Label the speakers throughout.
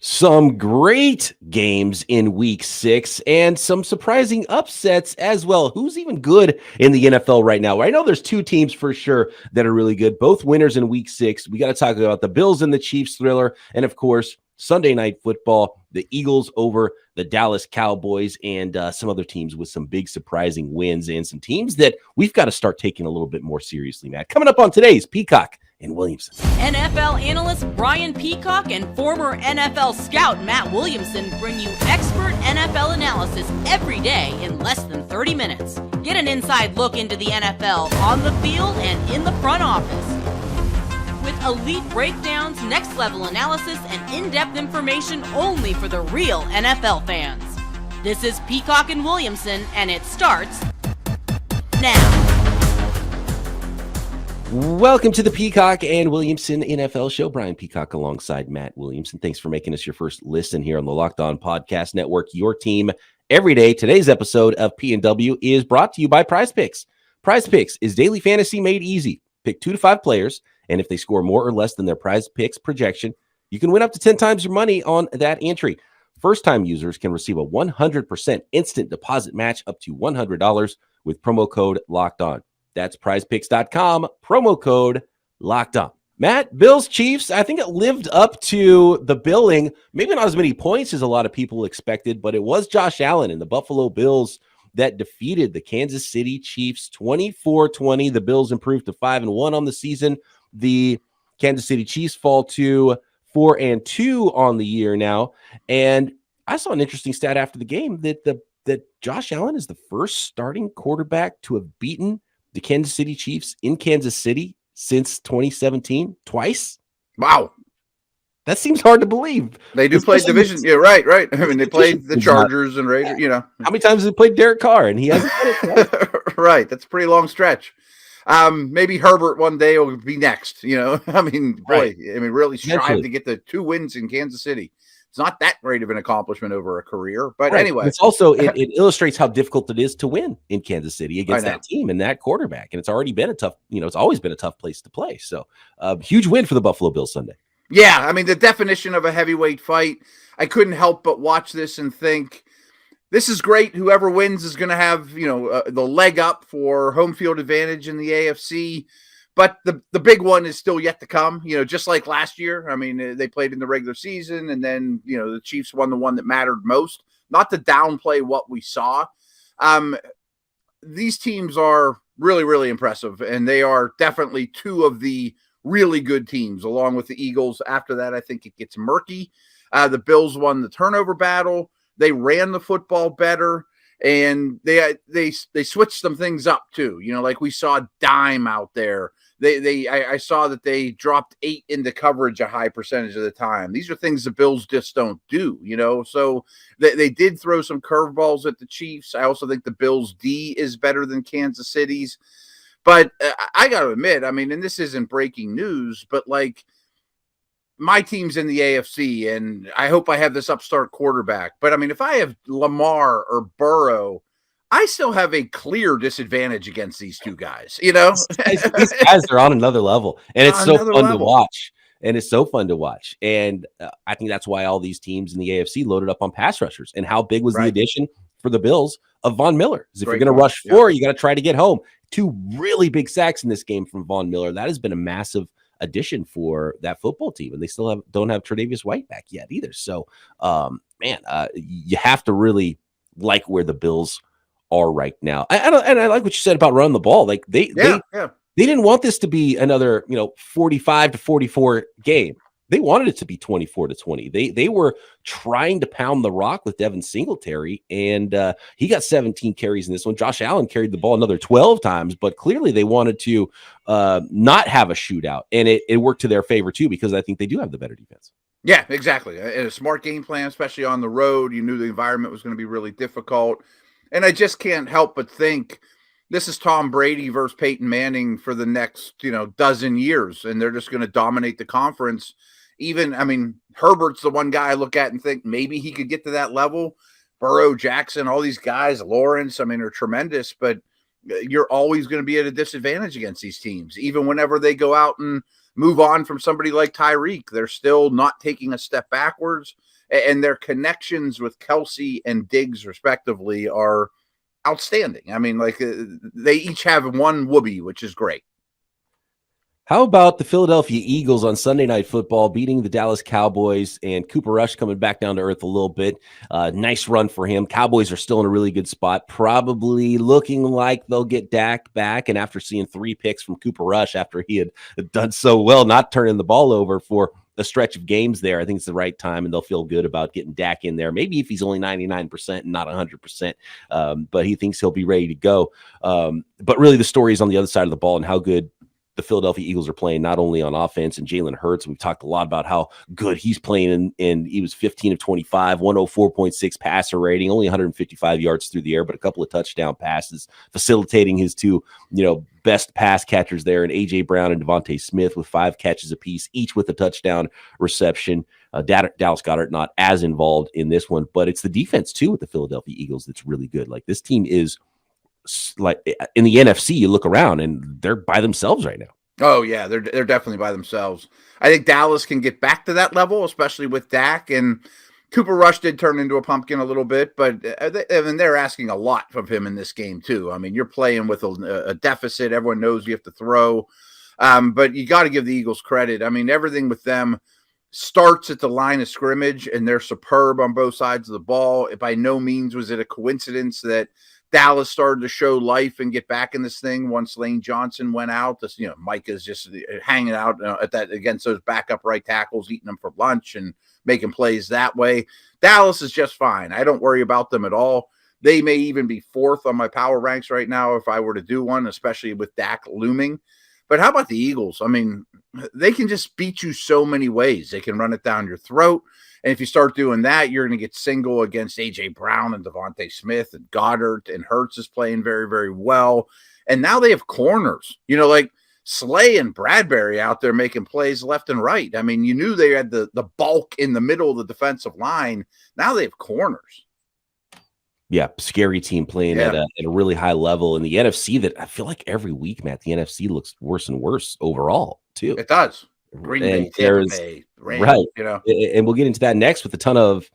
Speaker 1: Some great games in week 6 and some surprising upsets as well. Who's even good in the NFL right now? I know there's two teams for sure that are really good, both winners in week 6. We got to talk about the Bills and the Chiefs thriller. And of course, Sunday night football, the Eagles over the Dallas Cowboys, and some other teams with some big surprising wins and some teams that we've got to start taking a little bit more seriously, Matt. Coming up on today's Peacock and Williamson.
Speaker 2: NFL analyst Brian Peacock and former NFL scout Matt Williamson bring you expert NFL analysis every day in less than 30 minutes. Get an inside look into the NFL on the field and in the front office. With elite breakdowns, next-level analysis, and in-depth information only for the real NFL fans. This is Peacock and Williamson, and it starts now.
Speaker 1: Welcome to the Peacock and Williamson NFL Show. Brian Peacock alongside Matt Williamson. Thanks for making us your first listen here on the Locked On Podcast Network, your team every day. Today's episode of P&W is brought to you by Prize Picks. Prize Picks is daily fantasy made easy. Pick 2 to 5 players, and if they score more or less than their Prize Picks projection, you can win up to 10 times your money on that entry. First-time users can receive a 100% instant deposit match up to $100 with promo code LOCKEDON. That's prizepicks.com, promo code LOCKEDON. Matt, Bills Chiefs, I think it lived up to the billing. Maybe not as many points as a lot of people expected, but it was Josh Allen and the Buffalo Bills that defeated the Kansas City Chiefs 24-20. The Bills improved to 5-1 on the season. The Kansas City Chiefs fall to 4-2 on the year now. And I saw an interesting stat after the game that Josh Allen is the first starting quarterback to have beaten the Kansas City Chiefs in Kansas City since 2017, twice.
Speaker 3: Wow.
Speaker 1: That seems hard to believe.
Speaker 3: They do play division. Yeah, right. I mean, they played the Chargers and Raiders, you know.
Speaker 1: How many times have they played Derek Carr? And he hasn't done it.
Speaker 3: Right. That's a pretty long stretch. Maybe Herbert one day will be next, you know. I mean, boy, right. I mean, really strive to get the 2 wins in Kansas City. It's not that great of an accomplishment over a career, but anyway.
Speaker 1: It's also, it illustrates how difficult it is to win in Kansas City against that team and that quarterback. And it's already been a tough, it's always been a tough place to play. So huge win for the Buffalo Bills Sunday.
Speaker 3: Yeah. I mean, the definition of a heavyweight fight, I couldn't help but watch this and think, this is great. Whoever wins is going to have, the leg up for home field advantage in the AFC. But the big one is still yet to come, just like last year. I mean, they played in the regular season, and then, the Chiefs won the one that mattered most. Not to downplay what we saw. These teams are really, really impressive, and they are definitely 2 of the really good teams, along with the Eagles. After that, I think it gets murky. The Bills won the turnover battle. They ran the football better. And they switched some things up too, like we saw dime out there. I saw that they dropped 8 into coverage a high percentage of the time. These are things the Bills just don't do, So they did throw some curveballs at the Chiefs. I also think the Bills D is better than Kansas City's. But I got to admit, I mean, and this isn't breaking news, but like, my team's in the AFC, and I hope I have this upstart quarterback. But, I mean, if I have Lamar or Burrow, I still have a clear disadvantage against these 2 guys,
Speaker 1: These guys are on another level, and it's so fun to watch. And it's so fun to watch. And I think that's why all these teams in the AFC loaded up on pass rushers. And how big was the addition for the Bills of Von Miller? Because if you're going to rush 4, you got to try to get home. 2 really big sacks in this game from Von Miller. That has been a massive addition for that football team, and they still don't have Tre'Davious White back yet either. So, you have to really like where the Bills are right now. And I like what you said about running the ball. Like they didn't want this to be another 45-44 game. They wanted it to be 24-20. They were trying to pound the rock with Devin Singletary, and he got 17 carries in this one. Josh Allen carried the ball another 12 times, but clearly they wanted to not have a shootout, and it worked to their favor too, because I think they do have the better defense.
Speaker 3: Yeah, exactly. And a smart game plan, especially on the road. You knew the environment was going to be really difficult, and I just can't help but think this is Tom Brady versus Peyton Manning for the next dozen years, and they're just going to dominate the conference. Herbert's the one guy I look at and think maybe he could get to that level. Burrow, Jackson, all these guys, Lawrence, are tremendous, but you're always going to be at a disadvantage against these teams, even whenever they go out and move on from somebody like Tyreek. They're still not taking a step backwards, and their connections with Kelsey and Diggs, respectively, are outstanding. I mean, like they each have one whoopee, which is great.
Speaker 1: How about the Philadelphia Eagles on Sunday Night Football beating the Dallas Cowboys, and Cooper Rush coming back down to earth a little bit? Nice run for him. Cowboys are still in a really good spot, probably looking like they'll get Dak back. And after seeing 3 picks from Cooper Rush after he had done so well, not turning the ball over for a stretch of games there, I think it's the right time, and they'll feel good about getting Dak in there. Maybe if he's only 99% and not 100%, but he thinks he'll be ready to go. But really the story is on the other side of the ball and how good the Philadelphia Eagles are playing, not only on offense and Jalen Hurts. We've talked a lot about how good he's playing, and he was 15 of 25, 104.6 passer rating, only 155 yards through the air, but a couple of touchdown passes, facilitating his 2, best pass catchers there, and A.J. Brown and Devontae Smith with 5 catches apiece, each with a touchdown reception. Dallas Goedert not as involved in this one, but it's the defense too with the Philadelphia Eagles that's really good. Like, this team is, like, in the NFC, you look around and they're by themselves right now.
Speaker 3: Oh yeah, they're definitely by themselves. I think Dallas can get back to that level, especially with Dak, and Cooper Rush did turn into a pumpkin a little bit, but they're asking a lot from him in this game too. I mean, you're playing with a deficit. Everyone knows you have to throw, but you got to give the Eagles credit. I mean, everything with them starts at the line of scrimmage, and they're superb on both sides of the ball. By no means was it a coincidence that Dallas started to show life and get back in this thing once Lane Johnson went out. This, Micah's just hanging out at that against those backup right tackles, eating them for lunch and making plays that way. Dallas is just fine. I don't worry about them at all. They may even be 4th on my power ranks right now if I were to do one, especially with Dak looming. But how about the Eagles? I mean, they can just beat you so many ways. They can run it down your throat. And if you start doing that, you're going to get single against A.J. Brown and Devontae Smith, and Goddard, and Hurts is playing very, very well. And now they have corners, like Slay and Bradbury out there making plays left and right. I mean, you knew they had the bulk in the middle of the defensive line. Now they have corners.
Speaker 1: Yeah, scary team playing at a really high level in the NFC that I feel like every week, Matt, the NFC looks worse and worse overall too.
Speaker 3: It does. Green Bay, Tampa Bay,
Speaker 1: right. And we'll get into that next with a ton of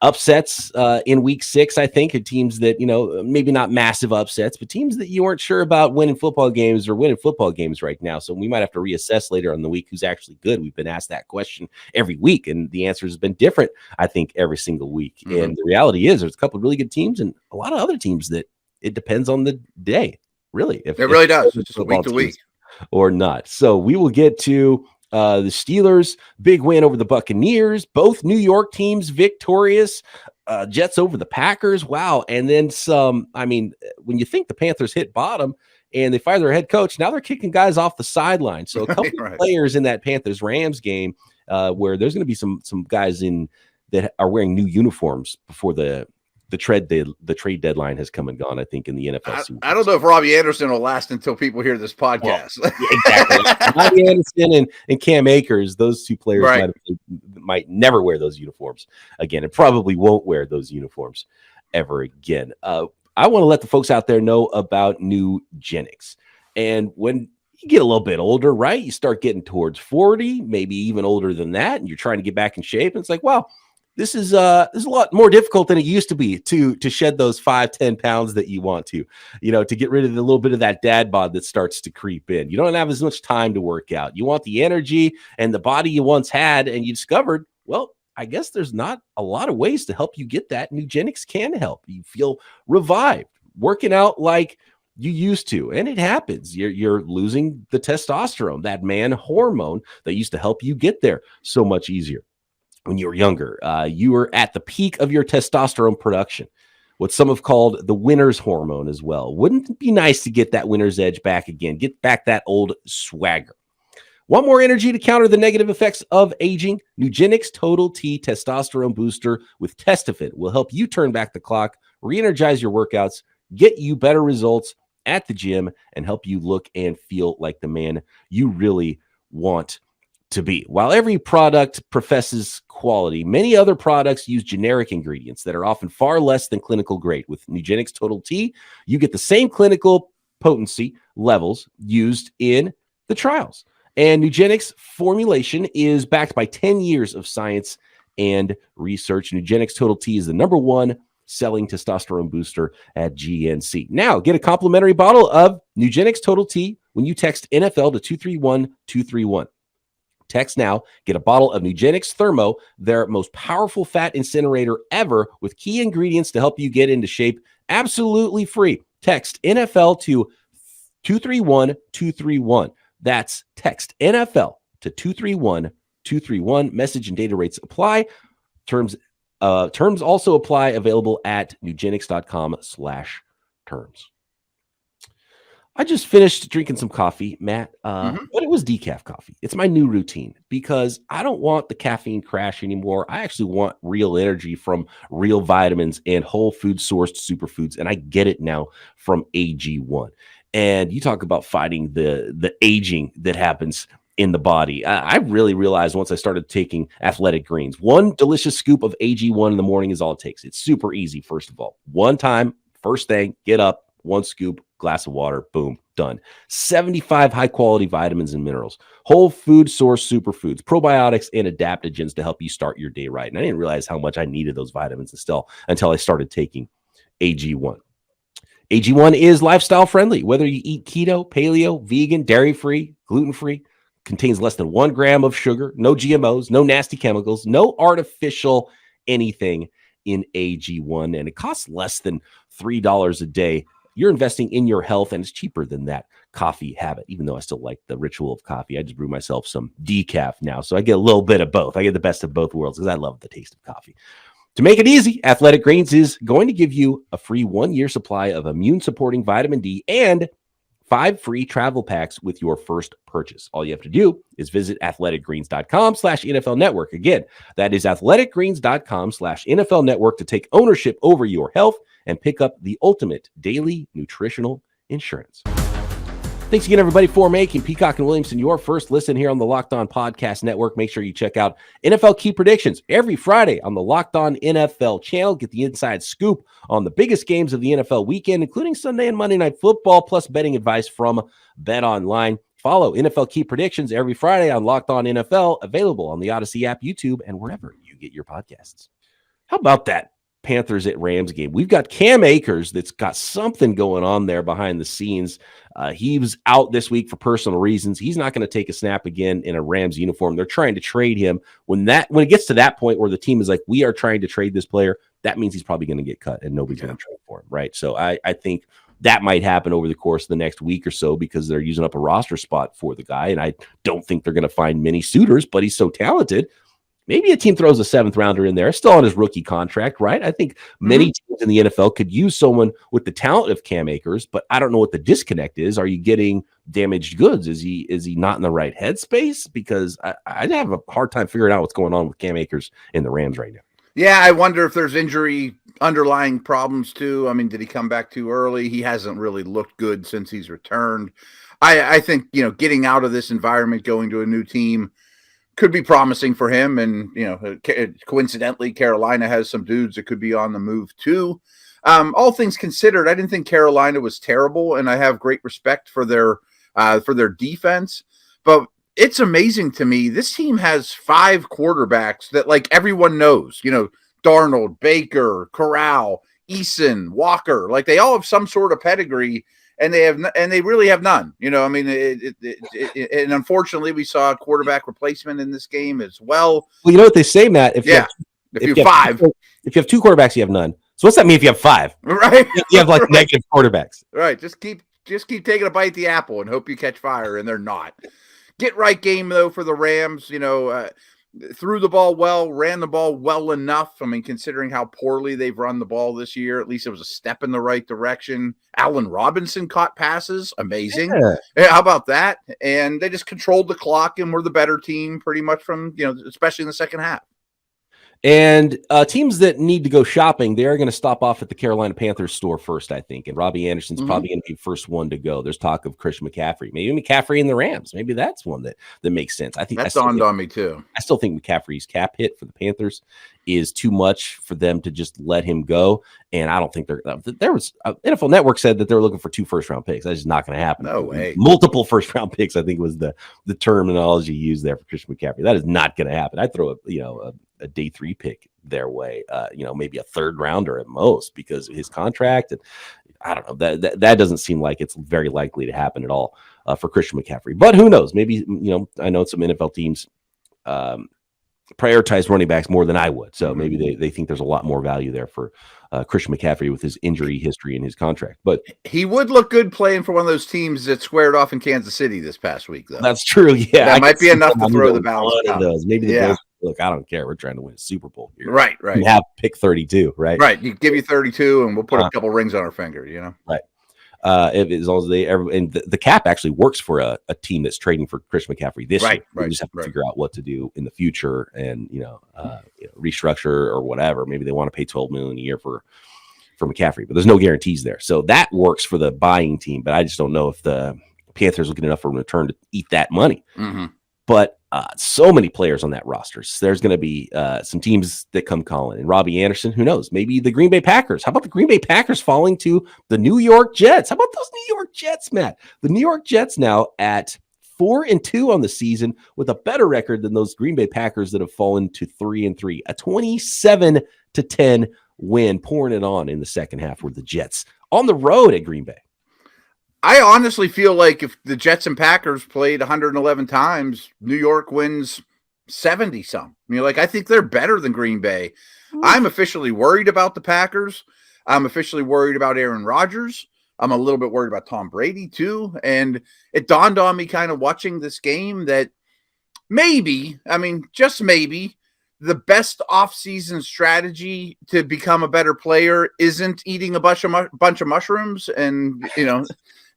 Speaker 1: upsets in week 6, I think, of teams that, maybe not massive upsets, but teams that you weren't sure about winning football games right now. So we might have to reassess later on the week who's actually good. We've been asked that question every week, and the answer has been different, I think, every single week. Mm-hmm. And the reality is there's a couple of really good teams and a lot of other teams that it depends on the day, really. It really does. It's just week to week. Or not. So we will get to the Steelers, big win over the Buccaneers, both New York teams victorious, Jets over the Packers. Wow. And then some. I mean, when you think the Panthers hit bottom and they fire their head coach, now they're kicking guys off the sideline. So a couple of players in that Panthers-Rams game where there's going to be some guys in that are wearing new uniforms before the trade deadline has come and gone, I think, in the NFL.
Speaker 3: I don't know if Robbie Anderson will last until people hear this podcast.
Speaker 1: Well, exactly. Robbie Anderson and Cam Akers, those 2 players might never wear those uniforms again, and probably won't wear those uniforms ever again. I want to let the folks out there know about Nugenix. And when you get a little bit older, right, you start getting towards 40, maybe even older than that, and you're trying to get back in shape, and it's like, wow, this is a lot more difficult than it used to be to shed those 5-10 pounds that you want to get rid of the little bit of that dad bod that starts to creep in. You don't have as much time to work out. You want the energy and the body you once had, and you discovered, well, I guess there's not a lot of ways to help you get that. Nugenix can help you feel revived, working out like you used to, and it happens. You're losing the testosterone, that man hormone that used to help you get there so much easier. When you were younger, you were at the peak of your testosterone production, what some have called the winner's hormone as well. Wouldn't it be nice to get that winner's edge back again, get back that old swagger? Want more energy to counter the negative effects of aging? Nugenix Total T Testosterone Booster with Testifit will help you turn back the clock, re-energize your workouts, get you better results at the gym, and help you look and feel like the man you really want to be. While every product professes quality, many other products use generic ingredients that are often far less than clinical grade. With Nugenix Total T, you get the same clinical potency levels used in the trials. And Nugenix formulation is backed by 10 years of science and research. Nugenix Total T is the number one selling testosterone booster at GNC. Now, get a complimentary bottle of Nugenix Total T when you text NFL to 231231. Text now, get a bottle of Nugenix Thermo, their most powerful fat incinerator ever, with key ingredients to help you get into shape, absolutely free. Text NFL to 231231. That's text NFL to 231231. Message and data rates apply. Terms also apply. Available at nugenix.com/terms. I just finished drinking some coffee, Matt, but it was decaf coffee. It's my new routine because I don't want the caffeine crash anymore. I actually want real energy from real vitamins and whole food sourced superfoods, and I get it now from AG1. And you talk about fighting the aging that happens in the body. I really realized once I started taking Athletic Greens, one delicious scoop of AG1 in the morning is all it takes. It's super easy, first of all. One time, first thing, get up, one scoop, glass of water, boom, done. 75 high-quality vitamins and minerals, whole food source superfoods, probiotics, and adaptogens to help you start your day right. And I didn't realize how much I needed those vitamins until I started taking AG1. AG1 is lifestyle friendly, whether you eat keto, paleo, vegan, dairy-free, gluten-free, contains less than 1 gram of sugar, no GMOs, no nasty chemicals, no artificial anything in AG1, and it costs less than $3 a day. You're investing in your health, and it's cheaper than that coffee habit, even though I still like the ritual of coffee. I just brew myself some decaf now, so I get a little bit of both. I get the best of both worlds because I love the taste of coffee. To make it easy, Athletic Greens is going to give you a free 1-year supply of immune-supporting vitamin D and 5 free travel packs with your first purchase. All you have to do is visit athleticgreens.com/NFL Network. Again, that is athleticgreens.com/NFL Network to take ownership over your health and pick up the ultimate daily nutritional insurance. Thanks again, everybody, for making Peacock and Williamson your first listen here on the Locked On Podcast Network. Make sure you check out NFL Key Predictions every Friday on the Locked On NFL channel. Get the inside scoop on the biggest games of the NFL weekend, including Sunday and Monday Night Football, plus betting advice from BetOnline. Follow NFL Key Predictions every Friday on Locked On NFL, available on the Odyssey app, YouTube, and wherever you get your podcasts. How about that Panthers at Rams game? We've got Cam Akers that's got something going on there behind the scenes. He was out this week for personal reasons. He's not going to take a snap again in a Rams uniform. They're trying to trade him. When it gets to that point where the team is like, we are trying to trade this player, that means he's probably going to get cut and nobody's going to trade for him, right? So I think that might happen over the course of the next week or so because they're using up a roster spot for the guy, and I don't think they're going to find many suitors, but he's so talented. Maybe a team throws a 7th rounder in there, still on his rookie contract, right? I think many teams in the NFL could use someone with the talent of Cam Akers, but I don't know what the disconnect is. Are you getting damaged goods? Is he not in the right headspace? Because I have a hard time figuring out what's going on with Cam Akers in the Rams right now.
Speaker 3: Yeah, I wonder if there's injury underlying problems too. I mean, did he come back too early? He hasn't really looked good since he's returned. I think, getting out of this environment, going to a new team could be promising for him. And, coincidentally, Carolina has some dudes that could be on the move too. All things considered, I didn't think Carolina was terrible, and I have great respect for their defense. But it's amazing to me. This team has 5 quarterbacks that everyone knows, Darnold, Baker, Corral, Eason, Walker, they all have some sort of pedigree. And they really have none. And unfortunately, we saw a quarterback replacement in this game as well.
Speaker 1: Well, you know what they say, Matt? If you have
Speaker 3: 5,
Speaker 1: if you have 2 quarterbacks, you have none. So what's that mean if you have 5?
Speaker 3: Right?
Speaker 1: You have negative quarterbacks.
Speaker 3: Right. Just keep taking a bite of the apple and hope you catch fire, and they're not. Get right game though for the Rams. Threw the ball well, ran the ball well enough. I mean, considering how poorly they've run the ball this year, at least it was a step in the right direction. Allen Robinson caught passes. Amazing. Yeah, how about that? And they just controlled the clock and were the better team pretty much from, especially in the second half.
Speaker 1: And teams that need to go shopping, they're going to stop off at the Carolina Panthers store first, I think. And Robbie Anderson's probably going to be the first one to go. There's talk of Christian McCaffrey. Maybe McCaffrey and the Rams. Maybe that's one that makes sense. I think
Speaker 3: that dawned on me too.
Speaker 1: I still think McCaffrey's cap hit for the Panthers is too much for them to just let him go. And I don't think there was NFL Network said that they were looking for 2 first-round picks. That's just not going to happen.
Speaker 3: No way.
Speaker 1: Multiple first-round picks, I think, was the terminology used there for Christian McCaffrey. That is not going to happen. I throw a day 3 pick their way, maybe a 3rd rounder at most because of his contract. And I don't know, that doesn't seem like it's very likely to happen at all for Christian McCaffrey. But who knows? Maybe, I know some NFL teams prioritize running backs more than I would. So maybe they think there's a lot more value there for Christian McCaffrey with his injury history and his contract. But
Speaker 3: he would look good playing for one of those teams that squared off in Kansas City this past week, though.
Speaker 1: That's true. Yeah.
Speaker 3: That might be enough to throw the balance
Speaker 1: of those. Maybe the Bills, look, I don't care. We're trying to win a Super Bowl here.
Speaker 3: Right.
Speaker 1: You have pick 32, right?
Speaker 3: Right. You give you 32 and we'll put a couple rings on our finger,
Speaker 1: Right. As long as they ever, and the cap actually works for a team that's trading for Christian McCaffrey this year. We just have to figure out what to do in the future and restructure or whatever. Maybe they want to pay $12 million a year for McCaffrey, but there's no guarantees there. So that works for the buying team, but I just don't know if the Panthers will get enough of a return to eat that money. But so many players on that roster. So there's going to be some teams that come calling. And Robbie Anderson, who knows? Maybe the Green Bay Packers. How about the Green Bay Packers falling to the New York Jets? How about those New York Jets, Matt? The New York Jets now at 4-2 on the season with a better record than those Green Bay Packers that have fallen to 3-3. A 27-10 win, pouring it on in the second half with the Jets on the road at Green Bay.
Speaker 3: I honestly feel like if the Jets and Packers played 111 times, New York wins 70-some. I think they're better than Green Bay. I'm officially worried about the Packers. I'm officially worried about Aaron Rodgers. I'm a little bit worried about Tom Brady too. And it dawned on me kind of watching this game that maybe, just maybe, the best offseason strategy to become a better player isn't eating a bunch of mushrooms and,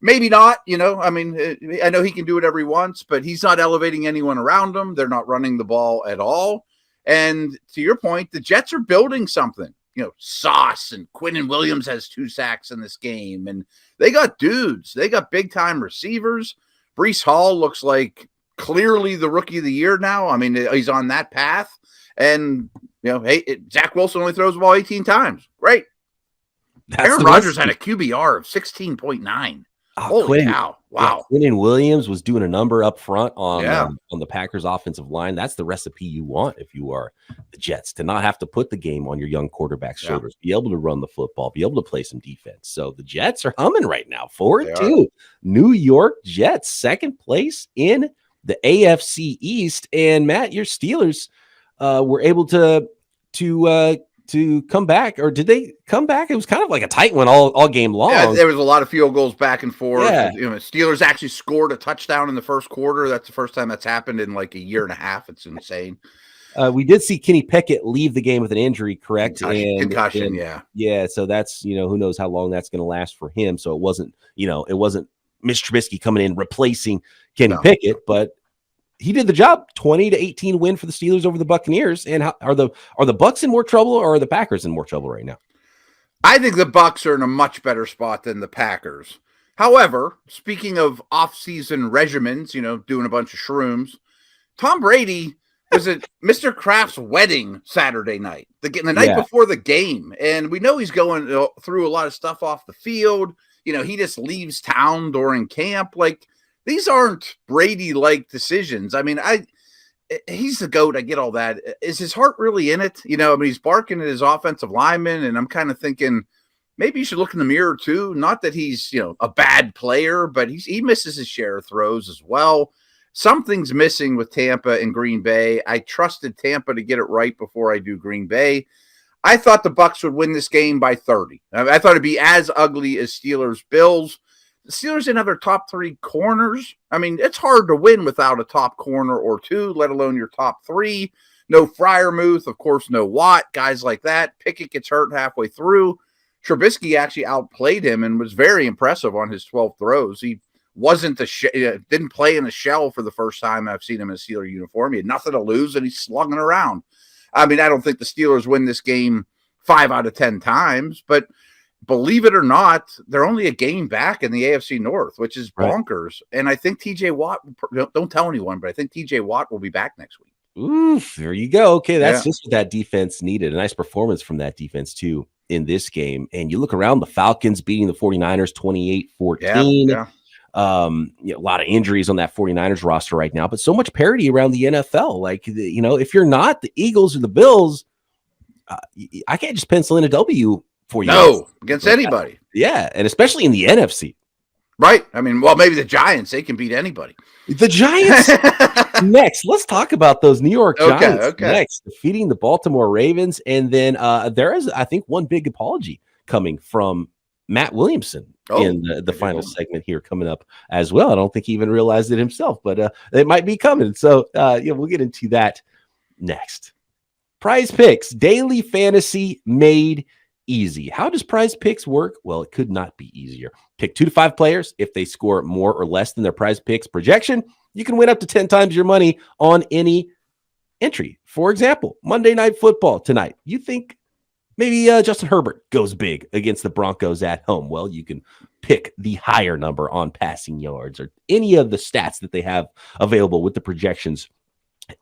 Speaker 3: maybe not, I know he can do whatever he wants, but he's not elevating anyone around him. They're not running the ball at all. And to your point, the Jets are building something, Sauce and Quinnen Williams has 2 sacks in this game. And they got dudes. They got big time receivers. Breece Hall looks like clearly the rookie of the year now. He's on that path. And, hey, Zach Wilson only throws the ball 18 times. Great. Aaron Rodgers had a QBR of 16.9. Holy cow. Wow.
Speaker 1: Quinnen Williams was doing a number up front on the Packers offensive line. That's the recipe you want if you are the Jets, to not have to put the game on your young quarterback's shoulders, be able to run the football, be able to play some defense. So the Jets are humming right now, 4-2. New York Jets, second place in the AFC East. And Matt, your Steelers were able to come back, or did they come back? It was kind of like a tight one all game long.
Speaker 3: Yeah, there was a lot of field goals back and forth. Yeah. Steelers actually scored a touchdown in the first quarter. That's the first time that's happened in like a year and a half. It's insane.
Speaker 1: We did see Kenny Pickett leave the game with an injury, correct?
Speaker 3: Concussion,
Speaker 1: yeah. So that's, who knows how long that's going to last for him. So it wasn't Mitch Trubisky coming in replacing Kenny Pickett, but he did the job. 20-18 win for the Steelers over the Buccaneers. And are the Bucs in more trouble, or are the Packers in more trouble right now?
Speaker 3: I think the Bucs are in a much better spot than the Packers. However, speaking of off-season regimens, doing a bunch of shrooms, Tom Brady was at Mr. Kraft's wedding Saturday night, the night before the game. And we know he's going through a lot of stuff off the field. He just leaves town during camp. These aren't Brady-like decisions. He's the GOAT. I get all that. Is his heart really in it? He's barking at his offensive lineman, and I'm kind of thinking maybe you should look in the mirror too. Not that he's, a bad player, but he misses his share of throws as well. Something's missing with Tampa and Green Bay. I trusted Tampa to get it right before I do Green Bay. I thought the Bucs would win this game by 30. I thought it'd be as ugly as Steelers-Bills. The Steelers didn't have their top 3 corners. It's hard to win without a top corner or 2, let alone your top 3. No Freiermuth, of course, no Watt, guys like that. Pickett gets hurt halfway through. Trubisky actually outplayed him and was very impressive on his 12 throws. He wasn't didn't play in a shell for the first time I've seen him in a Steeler uniform. He had nothing to lose, and he's slugging around. I mean, I don't think the Steelers win this game 5 out of 10 times, but believe it or not, they're only a game back in the AFC North, which is bonkers. Right. And I think TJ Watt, don't tell anyone, but I think TJ Watt will be back next week.
Speaker 1: Oof, there you go. Okay, that's just what that defense needed. A nice performance from that defense, too, in this game. And you look around, the Falcons beating the 49ers 28-14.
Speaker 3: Yeah.
Speaker 1: A lot of injuries on that 49ers roster right now, but so much parity around the NFL. Like, if you're not the Eagles or the Bills, I can't just pencil in a W for you.
Speaker 3: No, against anybody.
Speaker 1: Yeah, and especially in the NFC.
Speaker 3: Right. I mean, well, maybe the Giants, they can beat anybody.
Speaker 1: The Giants next. Let's talk about those New York Giants next, defeating the Baltimore Ravens. And then there is, I think, one big apology coming from Matt Williamson in the final segment here coming up as well. I don't think he even realized it himself, but it might be coming. So, we'll get into that next. Prize Picks, daily fantasy made easy. How does Prize Picks work? Well, it could not be easier. Pick 2 to 5 players. If they score more or less than their Prize Picks projection, you can win up to 10 times your money on any entry. For example, Monday Night Football tonight. You think maybe Justin Herbert goes big against the Broncos at home. Well, you can pick the higher number on passing yards or any of the stats that they have available with the projections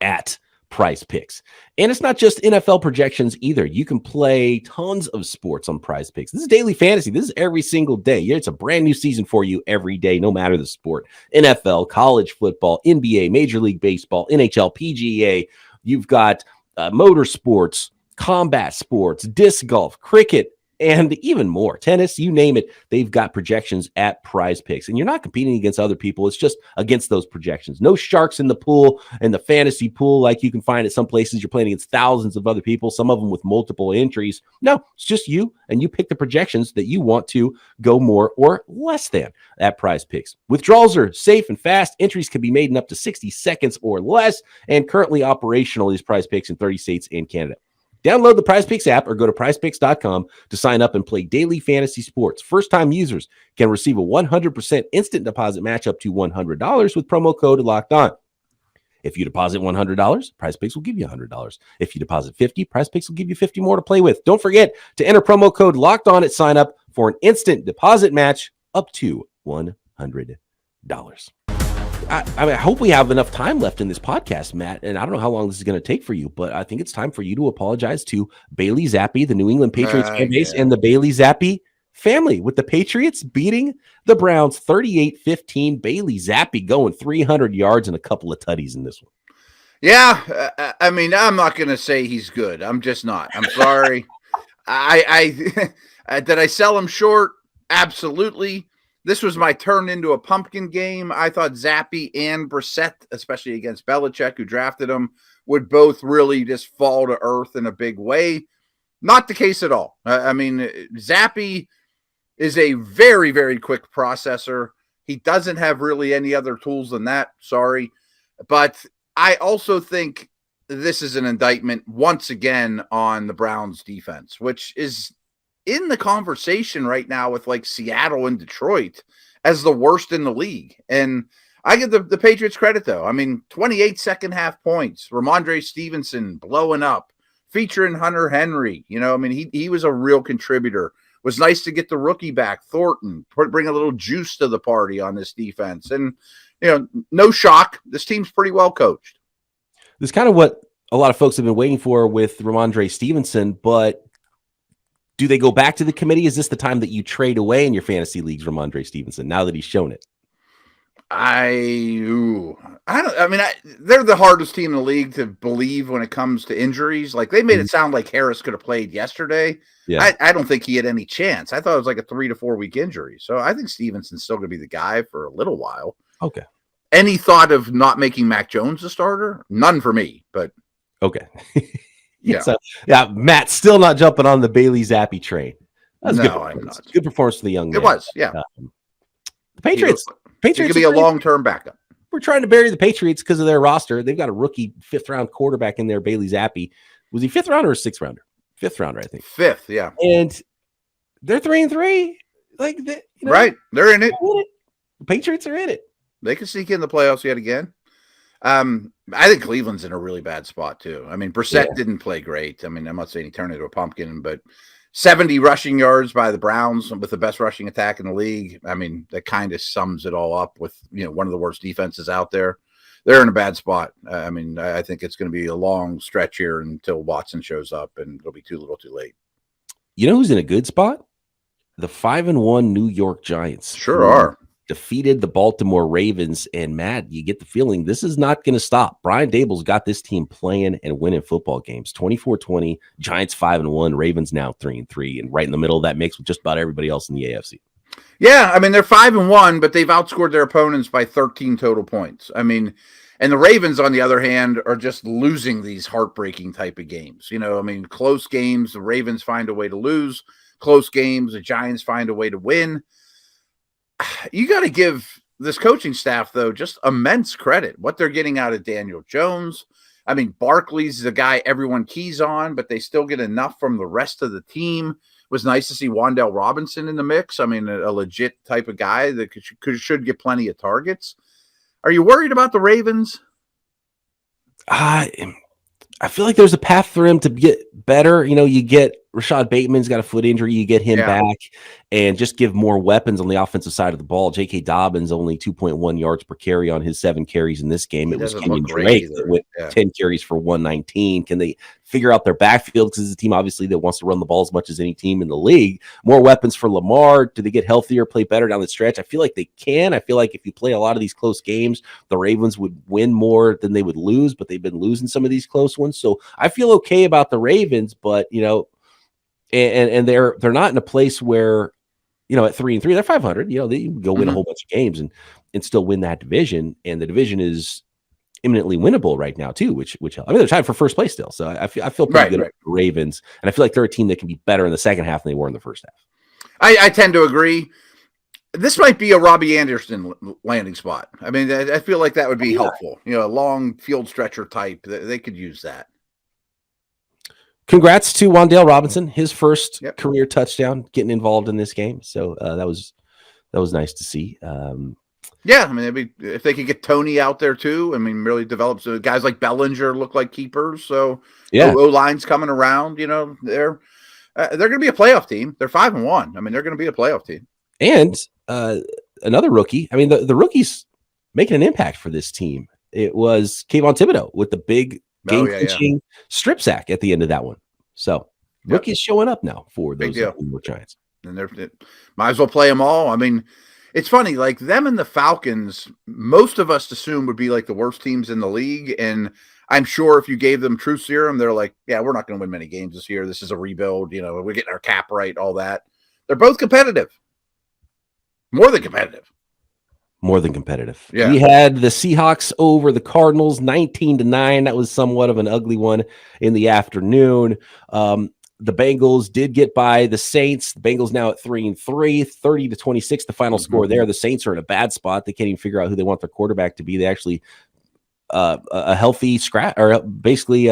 Speaker 1: at Prize Picks. And it's not just NFL projections either. You can play tons of sports on Prize Picks. This is daily fantasy. This is every single day. It's a brand new season for you every day, no matter the sport. NFL, college football, NBA, Major League Baseball, NHL, PGA. You've got motorsports, combat sports, disc golf, cricket, and even more. Tennis, you name it, they've got projections at Prize Picks. And you're not competing against other people. It's just against those projections. No sharks in the pool and the fantasy pool like you can find at some places. You're playing against thousands of other people, some of them with multiple entries. No, it's just you, and you pick the projections that you want to go more or less than at Prize Picks. Withdrawals are safe and fast. Entries can be made in up to 60 seconds or less, and currently operational is Prize Picks in 30 states and Canada. Download the Prize Picks app or go to prizepicks.com to sign up and play daily fantasy sports. First-time users can receive a 100% instant deposit match up to $100 with promo code LOCKEDON. If you deposit $100, Prize Picks will give you $100. If you deposit $50, Prize Picks will give you $50 more to play with. Don't forget to enter promo code LOCKEDON at sign up for an instant deposit match up to $100. I hope we have enough time left in this podcast, Matt, and I don't know how long this is going to take for you, but I think it's time for you to apologize to Bailey Zappi, the New England Patriots fan base, and the Bailey Zappi family, with the Patriots beating the Browns 38-15. Bailey Zappi going 300 yards and a couple of tutties in this one.
Speaker 3: Yeah, I mean, I'm not going to say he's good. I'm just not. I'm sorry. Did I sell him short? Absolutely. This was my turn into a pumpkin game. I thought Zappi and Brissett, especially against Belichick, who drafted him, would both really just fall to earth in a big way. Not the case at all. I mean, Zappi is a very, very quick processor. He doesn't have really any other tools than that. Sorry. But I also think this is an indictment once again on the Browns defense, which is in the conversation right now with like Seattle and Detroit as the worst in the league. And I give the Patriots credit, though. I mean, 28 second half points, Ramondre Stevenson blowing up, featuring Hunter Henry. I mean, he was a real contributor. It was nice to get the rookie back, Thornton, bring a little juice to the party on this defense. And, no shock. This team's pretty well coached.
Speaker 1: This is kind of what a lot of folks have been waiting for with Ramondre Stevenson, but do they go back to the committee? Is this the time that you trade away in your fantasy leagues, Ramondre Stevenson, now that he's shown it?
Speaker 3: They're the hardest team in the league to believe when it comes to injuries. Like, they made it sound like Harris could have played yesterday. Yeah. I don't think he had any chance. I thought it was like a 3 to 4 week injury. So I think Stevenson's still going to be the guy for a little while.
Speaker 1: Okay.
Speaker 3: Any thought of not making Mac Jones a starter? None for me, but
Speaker 1: okay. Matt's still not jumping on the Bailey Zappi train. That's good. I'm not. Good performance for the young man.
Speaker 3: It was, yeah.
Speaker 1: The Patriots
Speaker 3: could be a long-term backup.
Speaker 1: We're trying to bury the Patriots because of their roster. They've got a rookie 5th-round quarterback in there, Bailey Zappi. Was he 5th rounder or 6th rounder? 5th rounder, I think.
Speaker 3: 5th, yeah.
Speaker 1: And they're 3-3.
Speaker 3: Right, they're in it.
Speaker 1: The Patriots are in it.
Speaker 3: They can sneak in the playoffs yet again. I think Cleveland's in a really bad spot too. I mean, Brissett didn't play great. I mean, I'm not saying he turned into a pumpkin, but 70 rushing yards by the Browns with the best rushing attack in the league. I mean, that kind of sums it all up with, one of the worst defenses out there. They're in a bad spot. I mean, I think it's going to be a long stretch here until Watson shows up, and it'll be too little too late.
Speaker 1: You know who's in a good spot? The 5-1 New York Giants.
Speaker 3: Sure are.
Speaker 1: Defeated the Baltimore Ravens, and Matt, you get the feeling this is not going to stop. Brian Dable's got this team playing and winning football games. 24-20, Giants 5-1, Ravens now 3-3, and right in the middle of that mix with just about everybody else in the AFC.
Speaker 3: Yeah, I mean, they're 5-1, but they've outscored their opponents by 13 total points. I mean, and the Ravens, on the other hand, are just losing these heartbreaking type of games. I mean, close games, the Ravens find a way to lose. Close games, the Giants find a way to win. You got to give this coaching staff, though, just immense credit. What they're getting out of Daniel Jones. I mean, Barkley's the guy everyone keys on, but they still get enough from the rest of the team. It was nice to see Wan'Dale Robinson in the mix. I mean, a legit type of guy that should get plenty of targets. Are you worried about the Ravens?
Speaker 1: I feel like there's a path for him to get better. You get Rashad Bateman's got a foot injury. You get him back and just give more weapons on the offensive side of the ball. J.K. Dobbins only 2.1 yards per carry on his 7 carries in this game. It was Kenyon Drake that went 10 carries for 119. Can they figure out their backfield? Because it's a team, obviously, that wants to run the ball as much as any team in the league. More weapons for Lamar. Do they get healthier, play better down the stretch? I feel like they can. I feel like if you play a lot of these close games, the Ravens would win more than they would lose, but they've been losing some of these close ones. So I feel okay about the Ravens, but, and they're not in a place where, at 3-3, they're 500. They can go win a whole bunch of games and still win that division. And the division is imminently winnable right now too, which they're tied for first place still. So I feel pretty good about the Ravens, and I feel like they're a team that can be better in the second half than they were in the first half.
Speaker 3: I tend to agree. This might be a Robbie Anderson landing spot. I mean, I feel like that would be helpful. A long field stretcher type. They could use that.
Speaker 1: Congrats to Wan'Dale Robinson, his first career touchdown, getting involved in this game. So that was nice to see.
Speaker 3: Yeah, I mean, if they could get Tony out there too, I mean, really develop. So guys like Bellinger look like keepers. So O-line's coming around. They're going to be a playoff team. They're 5-1. I mean, they're going to be a playoff team.
Speaker 1: And another rookie. I mean, the rookies making an impact for this team. It was Kayvon Thibodeau with the big game-clinching strip sack at the end of that one. So rookies showing up now for those New York Giants.
Speaker 3: And they might as well play them all. I mean, it's funny, like them and the Falcons, most of us assume would be like the worst teams in the league. And I'm sure if you gave them truth serum, they're like, yeah, we're not going to win many games this year. This is a rebuild. We're getting our cap right, all that. They're both competitive. More than competitive.
Speaker 1: Yeah. We had the Seahawks over the Cardinals 19-9. That was somewhat of an ugly one in the afternoon. The Bengals did get by the Saints. The Bengals now at 3-3, 30-26, the final score there. The Saints are in a bad spot. They can't even figure out who they want their quarterback to be. They actually a healthy scratch, or basically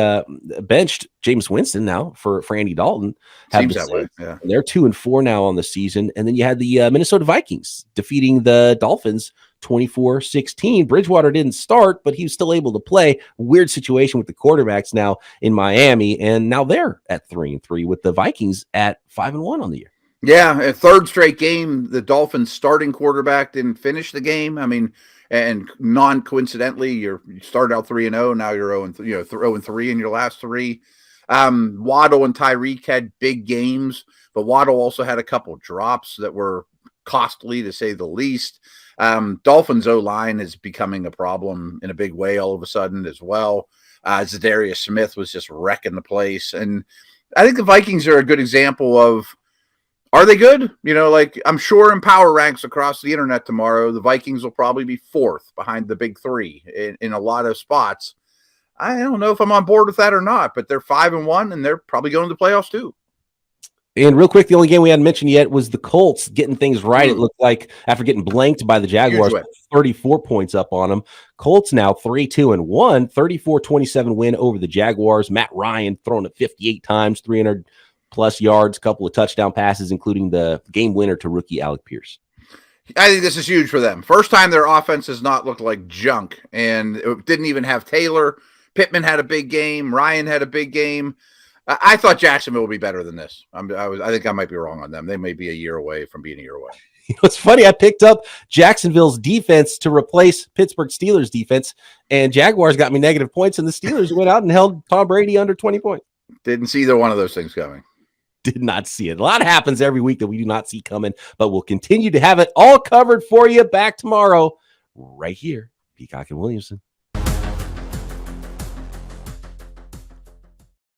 Speaker 1: benched Jameis Winston now for Andy Dalton.
Speaker 3: Seems that way. Yeah.
Speaker 1: And they're 2-4 now on the season. And then you had the Minnesota Vikings defeating the Dolphins 24-16. Bridgewater didn't start, but he was still able to play. Weird situation with the quarterbacks now in Miami, and now they're at 3-3 with the Vikings at 5-1 on the year.
Speaker 3: Yeah, a third straight game, the Dolphins starting quarterback didn't finish the game. I mean, and non-coincidentally, you started out 3-0, now you're 0-3 in your last 3. Waddle and Tyreek had big games, but Waddle also had a couple drops that were costly, to say the least. Dolphins O-line is becoming a problem in a big way all of a sudden as well. Zadarius Smith was just wrecking the place. And I think the Vikings are a good example of, are they good? I'm sure in power ranks across the internet tomorrow, the Vikings will probably be 4th behind the big 3 in a lot of spots. I don't know if I'm on board with that or not, but they're 5-1 and they're probably going to the playoffs too.
Speaker 1: And real quick, the only game we hadn't mentioned yet was the Colts getting things right. It looked like after getting blanked by the Jaguars, 34 points up on them. Colts now 3-2-1, 34-27 win over the Jaguars. Matt Ryan thrown it 58 times, 300+ yards, couple of touchdown passes, including the game winner to rookie Alec Pierce.
Speaker 3: I think this is huge for them. First time their offense has not looked like junk, and it didn't even have Taylor. Pittman had a big game. Ryan had a big game. I thought Jacksonville would be better than this. I think I might be wrong on them. They may be a year away from being a year away.
Speaker 1: It's funny. I picked up Jacksonville's defense to replace Pittsburgh Steelers defense, and Jaguars got me negative points, and the Steelers went out and held Tom Brady under 20 points.
Speaker 3: Didn't see either one of those things coming.
Speaker 1: Did not see it. A lot happens every week that we do not see coming, but we'll continue to have it all covered for you back tomorrow right here. Peacock and Williamson.